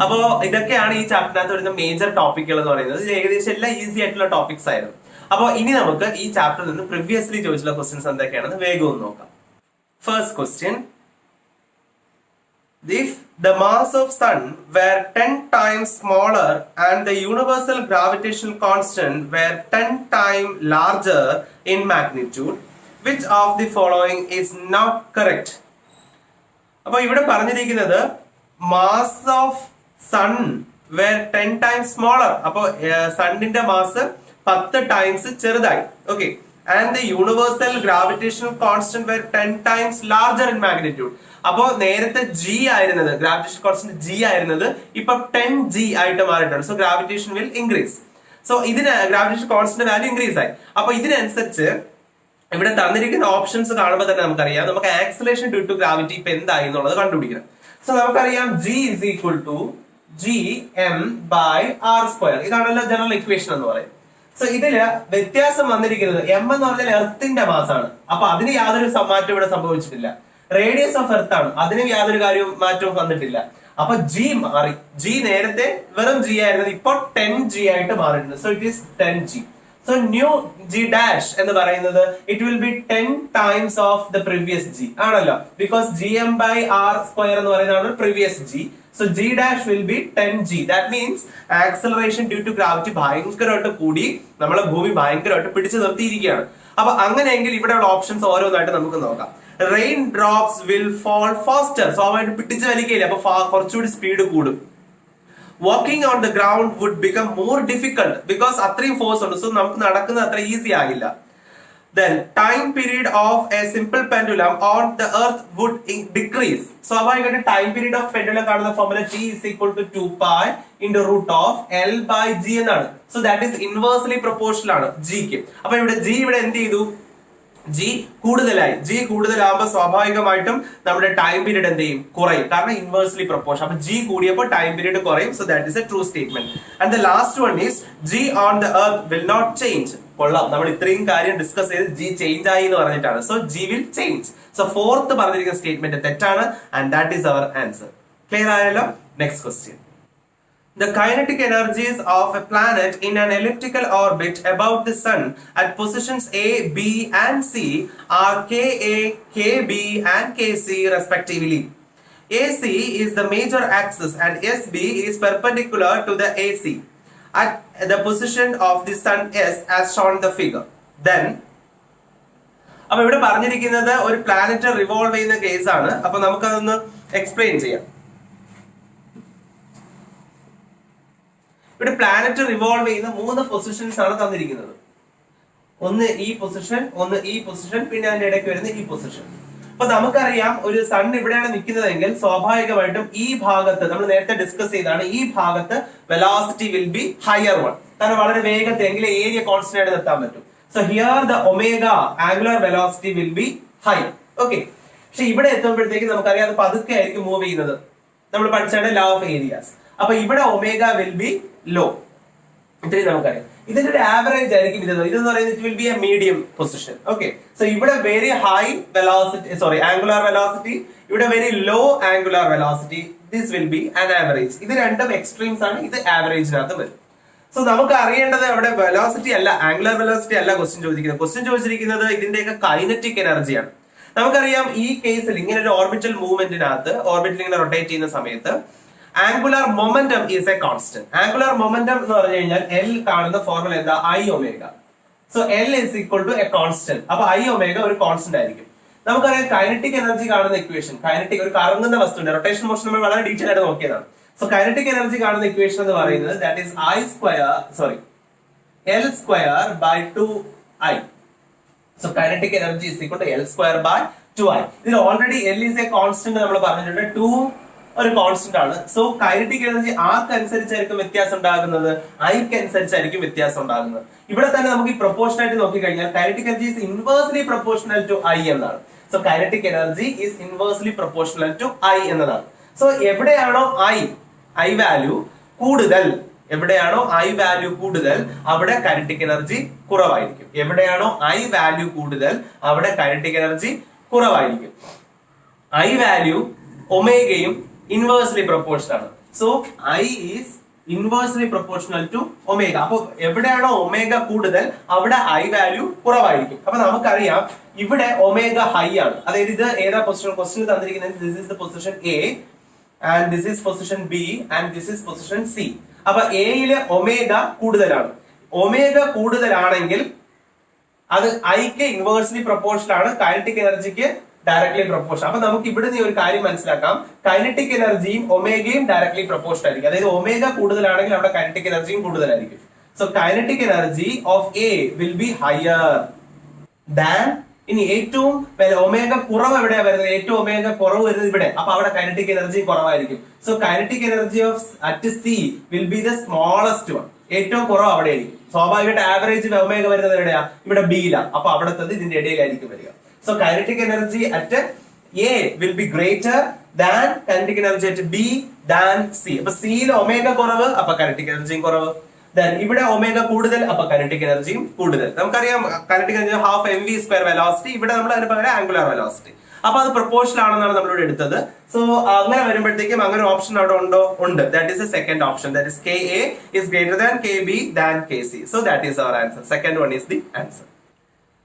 അപ്പോ ഇതൊക്കെയാണ് ഈ ചാപ്റ്ററിനകത്ത് വരുന്ന മേജർ ടോപ്പിക്കുകൾ എന്ന് പറയുന്നത്. ഏകദേശം എല്ലാം ഈസി ആയിട്ടുള്ള ടോപ്പിക്സ് ആയിരുന്നു. അപ്പോൾ ഇനി നമുക്ക് ഈ ചാപ്റ്ററിൽ നിന്ന് പ്രീവിയസ്ലി ചോദിച്ചിട്ടുള്ള ക്വസ്റ്റ്യൻസ് എന്തൊക്കെയാണെന്ന് വേഗം നോക്കാം. First question: if the mass of sun were 10 times smaller and the universal gravitational constant were 10 times larger in magnitude, which of the following is not correct? അപ്പോൾ ഇവിടെ പറഞ്ഞിരിക്കുന്നത് mass of sun were 10 times smaller. അപ്പോൾ സണ്ണിന്റെ mass 10 times ചെറുതായി. Okay. And the universal gravitational constant were 10 times larger in magnitude. അപ്പോ നേരത്തെ G ആയിരുന്നത്, gravitation constant G ആയിരുന്നത് ഇപ്പൊ 10G ആയിട്ട് മാറിയിട്ടുണ്ട്. So gravitation will increase. So ഇതിന് ഗ്രാവിറ്റേഷൻ കോൺസ്റ്റന്റ് വാല്യൂ ഇൻക്രീസ് ആയി. അപ്പൊ ഇതിനനുസരിച്ച് ഇവിടെ തന്നിരിക്കുന്ന ഓപ്ഷൻസ് കാണുമ്പോൾ തന്നെ നമുക്കറിയാം നമുക്ക് ആക്സിലറേഷൻ ഡ്യൂ ടു ഗ്രാവിറ്റി ഇപ്പൊ എന്തായി എന്നുള്ളത് കണ്ടുപിടിക്കണം. സോ നമുക്കറിയാം G is equal to GM/R². ഇതാണല്ലോ ജനറൽ ഇക്വേഷൻ എന്ന് പറയുന്നത്. സോ ഇതില് വ്യത്യാസം വന്നിരിക്കുന്നത് M എന്ന് പറഞ്ഞാൽ എർത്തിന്റെ മാസാണ്. അപ്പൊ അതിന് യാതൊരു മാറ്റവും ഇവിടെ സംഭവിച്ചിട്ടില്ല. റേഡിയസ് ഓഫ് എർത്ത് ആണ്, അതിന് യാതൊരു കാര്യവും മാറ്റവും വന്നിട്ടില്ല. അപ്പൊ G മാറി. G നേരത്തെ വെറും G ആയിരുന്നത് ഇപ്പോൾ 10G ആയിട്ട് മാറിയിട്ടുണ്ട്. So it is 10G. So new G dash എന്ന് പറയുന്നത് it will B 10 times of the previous G ആണല്ലോ. ബിക്കോസ് GM/R² എന്ന് പറയുന്നതാണ് previous G. So G dash will be 10G. That means acceleration due to gravity ഭയങ്കരമായിട്ട് കൂടി നമ്മളെ ഭൂമി ഭയങ്കരമായിട്ട് പിടിച്ചു നിർത്തിയിരിക്കുകയാണ്. അപ്പൊ അങ്ങനെയെങ്കിൽ ഇവിടെയുള്ള ഓപ്ഷൻസ് ഓരോന്നായിട്ട് നമുക്ക് നോക്കാം. Rain drops will fall faster. സ്വാഭാവികമായിട്ട് പിടിച്ചു വലിക്കില്ല, അപ്പൊ കുറച്ചുകൂടി സ്പീഡ് കൂടും. Walking on the ground would become more difficult because അത്രയും ഫോഴ്സ് ഉണ്ട്. സോ നമുക്ക് നടക്കുന്നത് അത്ര ഈസി ആകില്ല. Then time period of a simple pendulum on the earth would decrease. സ്വാഭാവികമായിട്ട് ടൈം പീരീഡ് ഓഫ് പെൻഡുലം കാണുന്ന formula T is equal to 2π into √L/G എന്നാണ്. So that is inversely proportional ആണ് G ക്ക്. അപ്പൊ ഇവിടെ G ഇവിടെ എന്ത് ചെയ്തു? G കൂടുതലായി. G കൂടുതലാകുമ്പോൾ സ്വാഭാവികമായിട്ടും നമ്മുടെ ടൈം പീരീഡ് എന്ത് ചെയ്യും? കുറയും. കാരണം ഇൻവേഴ്സ്ലി പ്രൊപ്പോർഷൻ. അപ്പൊ G കൂടിയപ്പോൾ ടൈം പീരീഡ് കുറയും. So that is A true statement. And the last one is G on the earth will not change. കൊള്ളാം, നമ്മൾ ഇത്രയും കാര്യം ഡിസ്കസ് ചെയ്ത് G ചേഞ്ച് ആയി എന്ന് പറഞ്ഞിട്ടാണ്. So G will change. So fourth പറഞ്ഞിരിക്കുന്ന സ്റ്റേറ്റ്മെന്റ് തെറ്റാണ്. And that is our answer. Clear ആയല്ലോ? Next question. The kinetic energies of a planet in an elliptical orbit about the sun at positions A, B and C are Ka, Kb and Kc respectively. AC is the major axis and SB is perpendicular to the AC at the position of the sun S as shown in the figure. Then അപ്പോൾ ഇവിടെ പറഞ്ഞിരിക്കുന്നത് ഒരു planet revolve ചെയ്യുന്ന കേസാണ്. അപ്പൊ നമുക്കതൊന്ന് explain ചെയ്യാം. ഇവിടെ പ്ലാനറ്റ് റിവോൾവ് ചെയ്യുന്ന 3 പൊസിഷൻസ് ആണ് തന്നിരിക്കുന്നത്. ഒന്ന് ഈ പൊസിഷൻ, ഒന്ന് ഈ പൊസിഷൻ, പിന്നെ അതിന്റെ ഇടയ്ക്ക് വരുന്ന ഈ പൊസിഷൻ. അപ്പൊ നമുക്കറിയാം ഒരു സൺ ഇവിടെയാണ് നിൽക്കുന്നതെങ്കിൽ സ്വാഭാവികമായിട്ടും ഈ ഭാഗത്ത് നമ്മൾ നേരത്തെ ഡിസ്കസ് ചെയ്താണ്, ഈ ഭാഗത്ത് velocity will be higher one. കാരണം വളരെ വേഗത്തിൽ എങ്കിലും ഏരിയ കോൺസ്റ്റന്റ് ആയിട്ട് നിർത്താൻ പറ്റും. So here the omega angular velocity will be high. Okay, പക്ഷെ ഇവിടെ എത്തുമ്പോഴത്തേക്ക് നമുക്കറിയാം അത് പതുക്കെ ആയിരിക്കും മൂവ് ചെയ്യുന്നത്. നമ്മൾ പഠിച്ചാണ് ലോ ഓഫ് ഏരിയാസ്. അപ്പൊ ഇവിടെ ഒമേഗ വിൽ ബി ലോ. ഇത്രയും നമുക്കറിയാം. ഇതിന്റെ ഒരു ആവറേജ് ആയിരിക്കും ഇതെന്ന് പറയുന്നത് it will be a medium position. Okay, so ഇവിടെ very high velocity angular velocity, ഇവിടെ very low angular velocity. This will be an average. ഇത് രണ്ടും എക്സ്ട്രീംസ് ആണ്, ഇത് ആവറേജിനകത്ത് വരും. സോ നമുക്ക് അറിയേണ്ടത് അവിടെ വെലോസിറ്റി അല്ല, ആംഗുലർ വെലോസിറ്റി അല്ല ക്വസ്റ്റ്യൻ ചോദിക്കുന്നത്. ക്വസ്റ്റ്യൻ ചോദിച്ചിരിക്കുന്നത് ഇതിന്റെയൊക്കെ കൈനറ്റിക് എനർജിയാണ്. നമുക്കറിയാം ഈ കേസിൽ ഇങ്ങനെ ഒരു ഓർബിറ്റൽ മൂവ്മെന്റിനകത്ത് ഓർബിറ്റൽ ഇങ്ങനെ റൊട്ടേറ്റ് ചെയ്യുന്ന സമയത്ത് angular momentum is a constant. Angular momentum എന്ന് പറഞ്ഞു കഴിഞ്ഞാൽ എൽ കാണുന്ന ഫോർമുല എന്താ? I omega. So L is equal to a constant. അപ്പൊ ഐ ഒമേഗ ഒരു കോൺസ്റ്റന്റ് ആയിരിക്കും. നമുക്കറിയാം കൈനറ്റിക് എനർജി കാണുന്ന ഇക്വേഷൻ, കൈനറ്റിക് ഒരു കറങ്ങുന്ന വസ്തുവിന്റെ റൊട്ടേഷൻ മോഷൻ നമ്മൾ വളരെ ഡീറ്റെയിൽ ആയിട്ട് നോക്കിയതാണ്. സോ കൈനറ്റിക് എനർജി കാണുന്ന ഇക്വേഷൻ എന്ന് പറയുന്നത് that is L square by 2i. So kinetic energy is equal to L square by 2i. ഇതിൽ already L is a constant നമ്മൾ പറഞ്ഞിട്ടുണ്ട്, 2 ഒരു കോൺസ്റ്റന്റ് ആണ്. സോ കൈനറ്റിക് എനർജി ആർക്ക് അനുസരിച്ചായിരിക്കും വ്യത്യാസം ഉണ്ടാകുന്നത്? ഐക്ക് അനുസരിച്ചായിരിക്കും വ്യത്യാസം ഉണ്ടാകുന്നത്. ഇവിടെ തന്നെ നമുക്ക് ഈ പ്രൊപ്പോർഷൻ ആയിട്ട് നോക്കിക്കഴിഞ്ഞാൽ kinetic energy is inversely proportional to I എന്നാണ്. So kinetic energy is inversely proportional to I എന്നതാണ്. സോ എവിടെയാണോ ഐ വാല്യൂ കൂടുതൽ, എവിടെയാണോ ഐ വാല്യൂ കൂടുതൽ അവിടെ കൈനറ്റിക് എനർജി കുറവായിരിക്കും. എവിടെയാണോ ഐ വാല്യൂ കൂടുതൽ അവിടെ കൈനറ്റിക് എനർജി കുറവായിരിക്കും. ഐ വാല്യൂ ഒമേഗയും ഇൻവേഴ്സ്ലി പ്രൊപ്പോർഷണൽ ആണ്. So I is inversely proportional to omega. അപ്പൊ എവിടെയാണോ ഒമേഗ കൂടുതൽ അവിടെ ഐ വാല്യൂ കുറവായിരിക്കും. അപ്പൊ നമുക്കറിയാം ഇവിടെ ഒമേഗ ഹൈ ആണ്. അതായത് ഇത് ഏതാ പൊസിഷൻ? ക്വസ്റ്റ്യൻ തന്നിരിക്കുന്നത് this is the position A and this is position B and this is position C. അപ്പൊ എയില് ഒമേഗ കൂടുതലാണ്. ഒമേഗ കൂടുതലാണെങ്കിൽ അത് ഐക്ക് ഇൻവേഴ്സ്ലി പ്രൊപ്പോർഷണൽ ആണ്, കൈനറ്റിക് എനർജിക്ക് ഡയറക്ട്ലി പ്രൊപ്പോർഷൻ. അപ്പൊ നമുക്ക് ഇവിടുന്ന് ഒരു കാര്യം മനസ്സിലാക്കാം, കൈനറ്റിക് എനർജിയും ഒമേഗയും ഡയറക്ട്ലി പ്രൊപ്പോർഷൻ ആയിരിക്കും. അതായത് ഒമേഗ കൂടുതലാണെങ്കിൽ അവിടെ കൈനറ്റിക് എനർജിയും കൂടുതലായിരിക്കും. So kinetic energy of A will be higher than. ഇനി ഏറ്റവും ഒമേഗ കുറവ് എവിടെയാ വരുന്നത്? ഏറ്റവും ഒമേഗ കുറവ് വരുന്നത് ഇവിടെ. അപ്പൊ അവിടെ കൈനറ്റിക് എനർജി കുറവായിരിക്കും. So kinetic energy of at C will be the smallest one. ഏറ്റവും കുറവ് അവിടെ ആയിരിക്കും. സ്വാഭാവികമായിട്ട് ആവറേജ് ഒമേഗ വരുന്നത് എവിടെയാ? ഇവിടെ ബിയിലാണ്. അപ്പൊ അവിടത്തത് ഇതിന്റെ ഇടയിലായിരിക്കും വരിക. So kinetic energy at A will be greater than kinetic energy at B than C. അപ്പൊ സിയിൽ ഒമേഗ കുറവ്, അപ്പൊ kinetic എനർജിയും കുറവ്. Then ഇവിടെ ഒമേഗ കൂടുതൽ, അപ്പൊ kinetic എനർജിയും കൂടുതൽ. നമുക്കറിയാം kinetic energy half mv square velocity. ഇവിടെ നമ്മൾ അതിന് പകരം ആംഗുലർ വെലോസിറ്റി. അപ്പൊ അത് പ്രൊപ്പോർഷണൽ ആണെന്നാണ് നമ്മളിവിടെ എടുത്തത്. സോ അങ്ങനെ വരുമ്പോഴത്തേക്കും അങ്ങനെ ഓപ്ഷൻ അവിടെ ഉണ്ടോ? ഉണ്ട്. That is A second option. That is KA is greater than KB than KC. So that is our answer. Second one is the answer.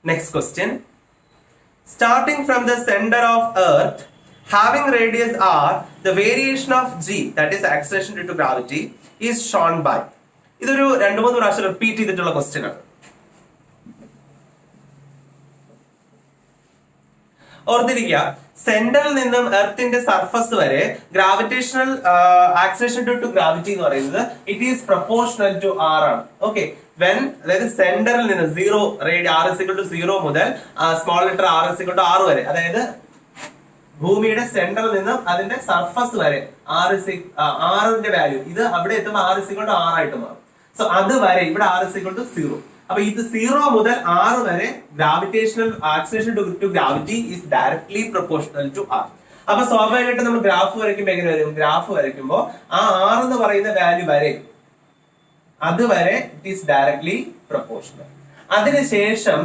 Next question. Starting from the center of Earth, having radius r, the variation of g, that is acceleration due to gravity, is shown by. ഇതൊരു 2-3 പ്രാവശ്യം repeat ചെയ്തിട്ടുള്ള question ആണ്. ഓർത്തിരിക്കുക, സെന്ററിൽ നിന്നും എർത്തിന്റെ surface വരെ gravitational acceleration due to gravity എന്ന് പറയുന്നത് it is proportional to R ആണ്. ഓക്കെ, വെൻ അതായത് സെന്ററിൽ നിന്ന് 0 r is equal to 0 മുതൽ small letter r is equal to r വരെ, അതായത് ഭൂമിയുടെ സെന്ററിൽ നിന്നും അതിന്റെ സർഫസ് വരെ ആറിന്റെ വാല്യൂ ഇത് അവിടെ എത്തുമ്പോൾ r is equal to r ആയിട്ട് മാറും. സോ അത് വരെ ഇവിടെ r is equal to 0. അപ്പൊ ഇത് 0 മുതൽ r വരെ gravitational acceleration due to gravity is directly proportional to r. അപ്പൊ സ്വാഭാവികമായിട്ട് നമ്മൾ ഗ്രാഫ് വരയ്ക്കുമ്പോൾ എങ്ങനെ വരും? ഗ്രാഫ് വരയ്ക്കുമ്പോൾ ആ r എന്ന് പറയുന്ന വാല്യൂ വരെ അതുവരെ ഇറ്റ് ഈസ് ഡയറക്ട്ലി പ്രൊപ്പോർഷണൽ. അതിനുശേഷം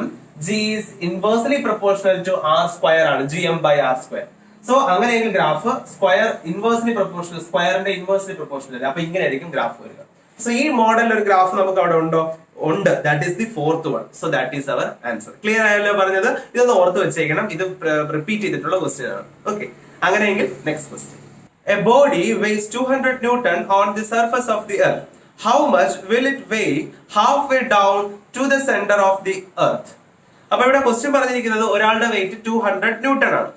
g is inversely proportional to r square ആണ്, gm by r square. So അങ്ങനെയെങ്കിൽ ഗ്രാഫ് സ്ക്വയർ ഇൻവേഴ്സ്ലി പ്രൊപ്പോർഷണൽ, സ്ക്വയറിന്റെ ഇൻവേഴ്സ്ലി പ്രൊപ്പോർഷണൽ അല്ല. അപ്പൊ ഇങ്ങനെ ആയിരിക്കും ഗ്രാഫ് വരിക. സോ ഈ മോഡലിൽ ഒരു ഗ്രാഫ് നമുക്ക് അവിടെ ഉണ്ടോ? ഉണ്ട്. That is the fourth one. So that is our answer. Clear ആയല്ലോ പറഞ്ഞത്? ഇതൊന്ന് ഓർത്ത് വെച്ചേക്കണം. ഇത് റിപ്പീറ്റ് ചെയ്തിട്ടുള്ള ക്വസ്റ്റ്യൻ ആണ്. ഓക്കെ, അങ്ങനെയെങ്കിൽ next question. A body weighs 200 Newton on the surface of the earth. How much will it weigh halfway down to the center of the earth? അപ്പൊ ഇവിടെ ക്വസ്റ്റ്യൻ പറഞ്ഞിരിക്കുന്നത് ഒരാളുടെ വെയിറ്റ് 200 ന്യൂട്ടൺ ആണ്.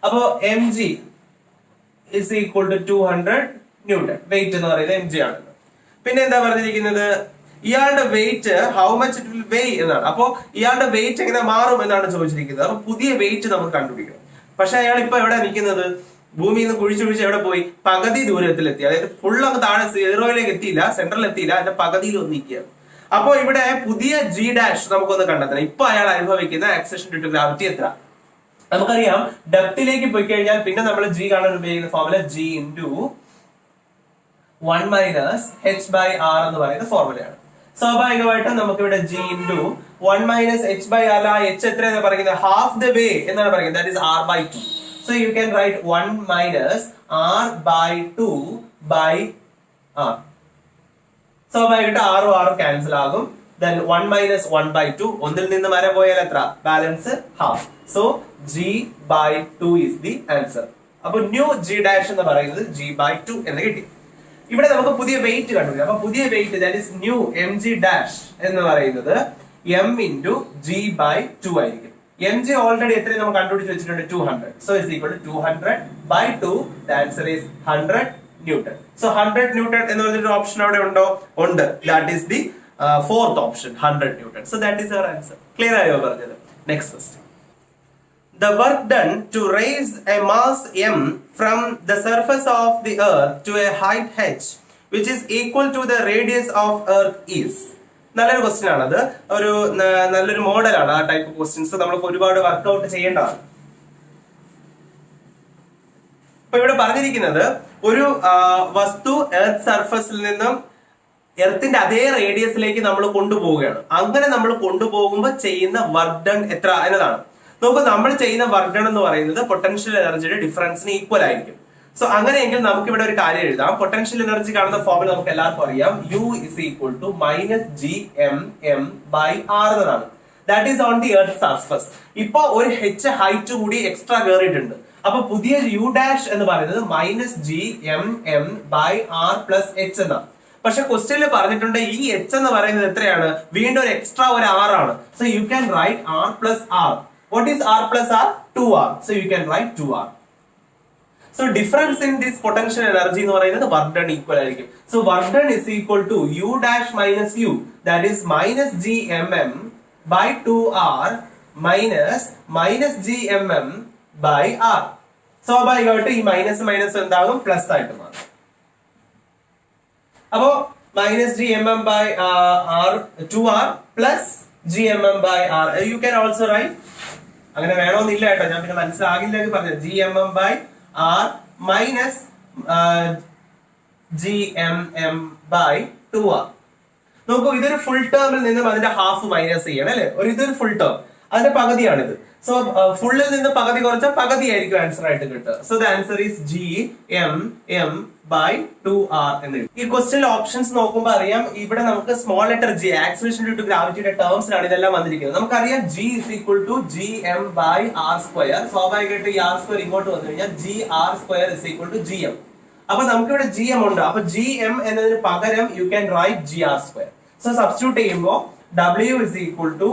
അപ്പോ mg is equal to 200 newton. Weight എന്ന് പറയുന്നത് mg ആണ്. പിന്നെ എന്താ പറഞ്ഞിരിക്കുന്നത്? ഇയാളുടെ weight how much it will weigh എന്നാണ്. അപ്പോ ഇയാളുടെ വെയിറ്റ് എങ്ങനെ മാറും എന്നാണ് ചോദിച്ചിരിക്കുന്നത്. അപ്പൊ പുതിയ വെയിറ്റ് നമുക്ക് കണ്ടുപിടിക്കണം. പക്ഷെ അയാൾ ഇപ്പൊ എവിടെ നിൽക്കുന്നത്? ഭൂമിയിൽ നിന്ന് കുഴിച്ച് എവിടെ പോയി? പകുതി ദൂരത്തിലെത്തി. അതായത് ഫുൾ അങ്ങ് താഴെ സീറോയിലേക്ക് എത്തിയില്ല, സെന്ററിൽ എത്തിയില്ല, അതിന്റെ പകുതിയിൽ ഒന്ന് നിൽക്കുകയാണ്. അപ്പോ ഇവിടെ പുതിയ ജി ഡാഷ് നമുക്കൊന്ന് കണ്ടെത്തണം. ഇപ്പൊ അയാൾ അനുഭവിക്കുന്ന ആക്സലേഷൻ ഡ്യൂ ടു ഗ്രാവിറ്റി എത്ര? നമുക്കറിയാം ഡെപ്തിലേക്ക് പോയി കഴിഞ്ഞാൽ പിന്നെ നമ്മൾ ജി കാണാൻ ഉപയോഗിക്കുന്ന formula G into 1 minus h by R എന്ന് പറയുന്ന ഫോർമുലയാണ്. സ്വാഭാവികമായിട്ടും നമുക്ക് ഇവിടെ G into 1 minus h by R. h എത്രയാണ് പറയുന്നത്? ഹാഫ് ദ വേ എന്നാണ് പറയുന്നത്. That is r by 2. So you can write 1 minus r by 2 by r. സ്വാഭാവികമായിട്ട് r r ക്യാൻസൽ ആകും. Then 1 minus 1 by 2. ഒന്നിൽ നിന്ന് വരെ പോയാൽ എത്ര? Balance half. So g by 2 is the answer. അപ്പൊ ന്യൂ g ഡാഷ് എന്ന് പറയുന്നത് g by 2 എന്ന് കിട്ടി. ഇവിടെ നമുക്ക് പുതിയ വെയിറ്റ് കണ്ടുപിടിക്കാം. അപ്പൊ പുതിയ weight that is new mg dash എന്ന് പറയുന്നത് m into g by 2 ആയിരിക്കും. mg ഓൾറെഡി എത്രയും നമ്മൾ കണ്ടുപിടിച്ച് വെച്ചിട്ടുണ്ട്? 200. So is equal to 200 by 2. The answer is 100 Newton. So 100 Newton എന്ന് പറഞ്ഞൊരു ഓപ്ഷൻ അവിടെ ഉണ്ടോ? ഉണ്ട്. That is the fourth option, 100 Newton. So that is our answer. Clear ആയോ പറഞ്ഞത്? Next question. The work done to raise a mass m from the surface of the earth to a height h which is equal to the radius of earth is. നല്ലൊരു question ആണത്. ഒരു നല്ലൊരു മോഡലാണ്. ആ type questions നമ്മൾക്ക് ഒരുപാട് workout ചെയ്യേണ്ടതാണ്. അപ്പൊ ഇവിടെ പറഞ്ഞിരിക്കുന്നത് ഒരു വസ്തു എർത്ത് സർഫസിൽ നിന്നും എർത്തിന്റെ അതേ റേഡിയസിലേക്ക് നമ്മൾ കൊണ്ടുപോവുകയാണ്. അങ്ങനെ നമ്മൾ കൊണ്ടുപോകുമ്പോൾ ചെയ്യുന്ന വർക്ക് ഡൺ എത്ര എന്നതാണ്. നോക്കൂ, നമ്മൾ ചെയ്യുന്ന വർക്ക് ഡൺ എന്ന് പറയുന്നത് പൊട്ടൻഷ്യൽ എനർജിയുടെ ഡിഫറൻസിന് ഈക്വൽ ആയിരിക്കും. സോ അങ്ങനെയെങ്കിൽ നമുക്ക് ഇവിടെ ഒരു കാര്യം എഴുതാം. പൊട്ടൻഷ്യൽ എനർജി കാണുന്ന ഫോർമുല നമുക്ക് എല്ലാവർക്കും അറിയാം. U is equal to minus gmm by r എന്നതാണ്. That is on the earth surface. ഇപ്പൊ ഒരു h ഹൈറ്റ് കൂടി എക്സ്ട്രാ കയറിയിട്ടുണ്ട്. അപ്പൊ പുതിയ u ഡാഷ് എന്ന് പറയുന്നത് minus gmm by r plus h എന്നാണ്. പക്ഷെ ക്വസ്റ്റ്യനിൽ പറഞ്ഞിട്ടുണ്ട് ഈ h എന്ന് പറയുന്നത് എത്രയാണ്? വീണ്ടും ഒരു എക്സ്ട്രാ ഒരു r ആണ്. So you can write r plus r. What is r plus r? 2r. So you can write 2r. So difference in this potential energy എന്ന് പറയുന്നത് work done equal ആയിരിക്കും. So work done is equal to u dash minus u, that is minus gmm by 2r minus gmm by r. സ്വാഭാവികമായിട്ട് ഈ minus എന്താകും? Plus ആയിട്ട് മാറും. അപ്പോ minus gmm by r 2r plus gmm by r. You can also write അങ്ങനെ വേണമെന്നില്ല കേട്ടോ. ഞാൻ പിന്നെ മനസ്സിലാകില്ലെങ്കിൽ പറഞ്ഞത് gmm by r minus gmm by 2r. നോക്കൂ, ഇതൊരു ഫുൾ ടേമിൽ നിന്നും അതിന്റെ ഹാഫ് മൈനസ് ചെയ്യണം അല്ലെ? ഇതൊരു ഫുൾ ടേം, അതിന്റെ പകുതിയാണിത്. സോ ഫുള്ളിൽ നിന്ന് പകുതി കുറച്ചാൽ പകുതി ആയിരിക്കും ആൻസർ ആയിട്ട് കിട്ടുക. So the answer is gmm by 2r എന്ന്. ഈ ക്വസ്റ്റ്യൻ ഓപ്ഷൻസ് നോക്കുമ്പോൾ അറിയാം, ഇവിടെ നമുക്ക് small letter g acceleration due to ഗ്രാവിറ്റിയുടെ ടേംസിലാണ് ഇതെല്ലാം വന്നിരിക്കുന്നത്. നമുക്കറിയാം g is equal to gm by r square. സ്വാഭാവികമായിട്ട് ഈ r square ഇങ്ങോട്ട് വന്നു കഴിഞ്ഞാൽ gr square is equal to gm. അപ്പൊ നമുക്കിവിടെ gm ഉണ്ട്. അപ്പൊ gm എന്നതിന് പകരം you can write gr square. So substitute ചെയ്യുമ്പോൾ w is equal to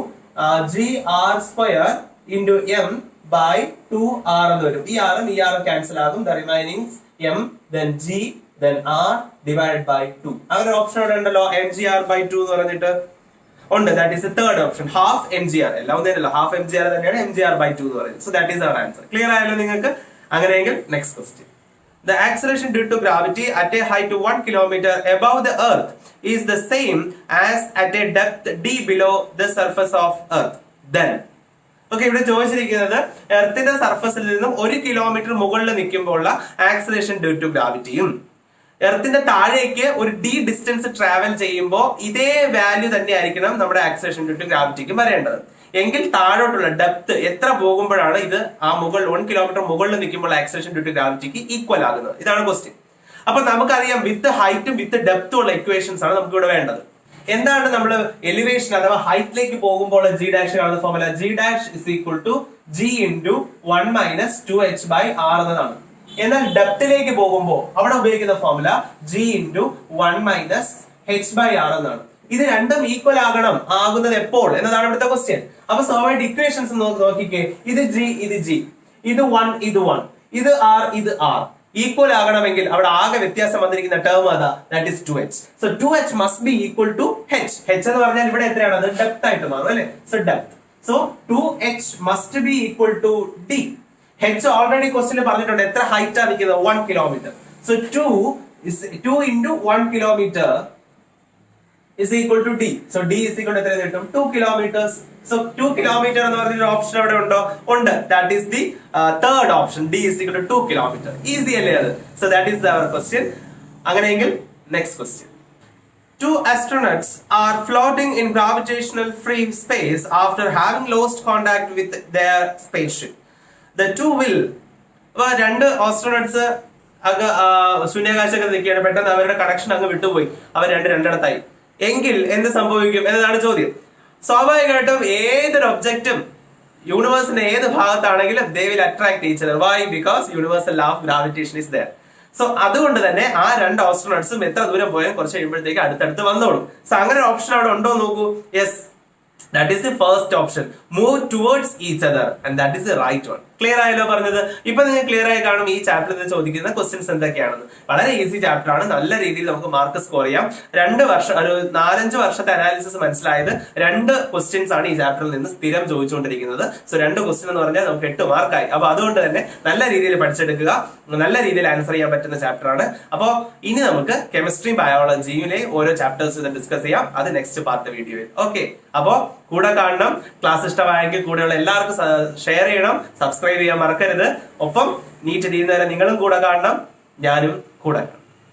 gr square into m by 2r എന്ന് വരും. ഈ r ഈ r ക്യാൻസൽ ആകും. The remaining m then g then r divided by 2. അങ്ങനെ ഓപ്ഷൻ അവിടെ ഉണ്ടല്ലോ, mgr by 2 എന്ന് പറഞ്ഞിട്ട് ഉണ്ട്. That is the third option, half mgr. എല്ലാം ഒന്നേനല്ലോ, ഹാഫ് mgr തന്നെയാണ് mgr by 2 എന്ന് പറയുന്നത്. So that is our answer. Clear ആയല്ലോ നിങ്ങൾക്ക്? അങ്ങനെയെങ്കിൽ next question. The acceleration due to gravity at a height of 1 kilometer above the earth is the same as at a depth d below the surface of earth. Then okay, ഇവിടെ ചോദിച്ചിരിക്കുന്നത് എർത്തിന്റെ സർഫസിൽ നിന്നും 1 kilometre മുകളിൽ നിൽക്കുമ്പോൾ ഉള്ള acceleration due to ഗ്രാവിറ്റിയും എർത്തിന്റെ താഴേക്ക് ഒരു d distance travel ചെയ്യുമ്പോൾ ഇതേ വാല്യൂ തന്നെ ആയിരിക്കണം നമ്മുടെ ആക്സിലറേഷൻ ഡ്യൂ ടു ഗ്രാവിറ്റിക്കും വരേണ്ടത്. എങ്കിൽ താഴോട്ടുള്ള ഡെപ്ത് എത്ര പോകുമ്പോഴാണ് ഇത് ആ മുകളിൽ 1 കിലോമീറ്റർ മുകളിൽ നിൽക്കുമ്പോൾ ആക്സലറേഷൻ ഡ്യൂ ടു ഗ്രാവിറ്റിക്ക് ഈക്വൽ ആകുന്നത്? ഇതാണ് ക്വസ്റ്റ്യൻ. അപ്പൊ നമുക്കറിയാം വിത്ത് ഹൈറ്റും വിത്ത് ഡെപ്തും ഉള്ള ഇക്വേഷൻസ് ആണ് നമുക്ക് ഇവിടെ വേണ്ടത്. എന്താണ് നമ്മൾ എലിവേഷൻ അഥവാ ഹൈറ്റിലേക്ക് പോകുമ്പോൾ ജി ഡാഷ് കാണുന്ന formula? G dash is equal to G into 1 minus 2h by R എന്നതാണ്. എന്നാൽ ഡെപ്തിലേക്ക് പോകുമ്പോൾ അവിടെ ഉപയോഗിക്കുന്ന formula G into 1 minus h by R എന്നാണ്. ഇത് രണ്ടും ഈക്വൽ ആകുന്നത് എപ്പോൾ എന്നതാണ് ഇവിടുത്തെ ക്വസ്റ്റ്യൻ. അപ്പൊ സ്വാഭാവിക ഇക്വേഷൻസ് നോക്കിക്കേ, ഇത് ജി ഇത് ജി, ഇത് 1 ഇത് 1, ഇത് ആർ ഇത് ആർ. ഈക്വൽ ആകണമെങ്കിൽ അവിടെ ആകെ വ്യത്യാസം വന്നിരിക്കുന്ന ടേം അതാ, that is 2h. So 2h must be equal to h. h എന്ന് പറഞ്ഞാൽ ഇവിടെ എത്രയാണ്? അത് ഡെപ്ത് ആയിട്ട് മാറും അല്ലെ? So depth. So 2h must be equal to d. h already question പറഞ്ഞിട്ടുണ്ട് എത്ര ഹൈറ്റ് ആണ് നിൽക്കുന്നത്? 1 kilometre. So 2 into 1 kilometer is equal to d. So d is equal to എത്ര കിട്ടും? 2 kilometers. So 2 kilometer എന്ന് പറഞ്ഞൊരു ഓപ്ഷൻ അവിടെ ഉണ്ടോ? ഉണ്ട്. That is the third option. d is equal to 2 kilometer. Easy അല്ലേ അത്? So that is our question. അങ്ങനെയെങ്കിൽ next question. Two astronauts are floating in gravitational free space after having lost contact with their spaceship. The two will രണ്ട് ആസ്ട്രോനട്സ് ശൂന്യാകാശത്ത് നിൽക്കുകയാണ്. പെട്ടെന്ന് അവരുടെ connection അങ്ങ് വിട്ടുപോയി, അവർ രണ്ടിടത്തായി. എങ്കിൽ എന്ത് സംഭവിക്കും എന്നതാണ് ചോദ്യം. സ്വാഭാവികമായിട്ടും ഏതൊരു ഒബ്ജക്റ്റും യൂണിവേഴ്സിന്റെ ഏത് ഭാഗത്താണെങ്കിലും they will attract each other. Why? Because universal law of gravitation is there. So അതുകൊണ്ട് തന്നെ ആ രണ്ട് ആസ്ട്രോനട്സും എത്ര ദൂരം പോയാലും കുറച്ച് കഴിയുമ്പോഴത്തേക്ക് അടുത്തടുത്ത് വന്നോളും. സോ അങ്ങനെ ഒരു ഓപ്ഷൻ അവിടെ ഉണ്ടോ നോക്കൂ. Yes, that is the first option. Move towards each other and that is the right one. Clear ആയല്ലോ പറഞ്ഞത്? ഇപ്പൊ നിങ്ങൾ ക്ലിയർ ആയി കാണും ഈ ചാപ്റ്ററിൽ ചോദിക്കുന്ന ക്വസ്റ്റ്യൻസ് എന്തൊക്കെയാണെന്ന്. വളരെ ഈസി ചാപ്റ്റർ ആണ്, നല്ല രീതിയിൽ നമുക്ക് മാർക്ക് സ്കോർ ചെയ്യാം. 4-5 വർഷത്തെ അനാലിസിസ് മനസ്സിലായത് 2 ക്വസ്റ്റ്യൻസ് ആണ് ഈ ചാപ്റ്ററിൽ നിന്ന് സ്ഥിരം ചോദിച്ചുകൊണ്ടിരിക്കുന്നത്. സോ 2 ക്വസ്റ്റ്യൻ എന്ന് പറഞ്ഞാൽ നമുക്ക് 8 മാർക്കായി. അപ്പൊ അതുകൊണ്ട് തന്നെ നല്ല രീതിയിൽ പഠിച്ചെടുക്കുക, നല്ല രീതിയിൽ ആൻസർ ചെയ്യാൻ പറ്റുന്ന ചാപ്റ്റർ ആണ്. അപ്പോ ഇനി നമുക്ക് കെമിസ്ട്രിയും ബയോളജിയിലെ ഓരോ ചാപ്റ്റേഴ്സ് ഡിസ്കസ് ചെയ്യാം. അത് നെക്സ്റ്റ് പാർട്ട് വീഡിയോയിൽ. ഓക്കെ, അപ്പോ കൂടെ കാണണം. ക്ലാസ് ഇഷ്ടമായെങ്കിൽ കൂടെയുള്ള എല്ലാവർക്കും ഷെയർ ചെയ്യണം, സബ്സ്ക്രൈബ് ചെയ്യാൻ മറക്കരുത്. ഒപ്പം നീറ്റ് തീരുന്നവരെ നിങ്ങളും കൂടെ കാണണം, ഞാനും കൂടെ.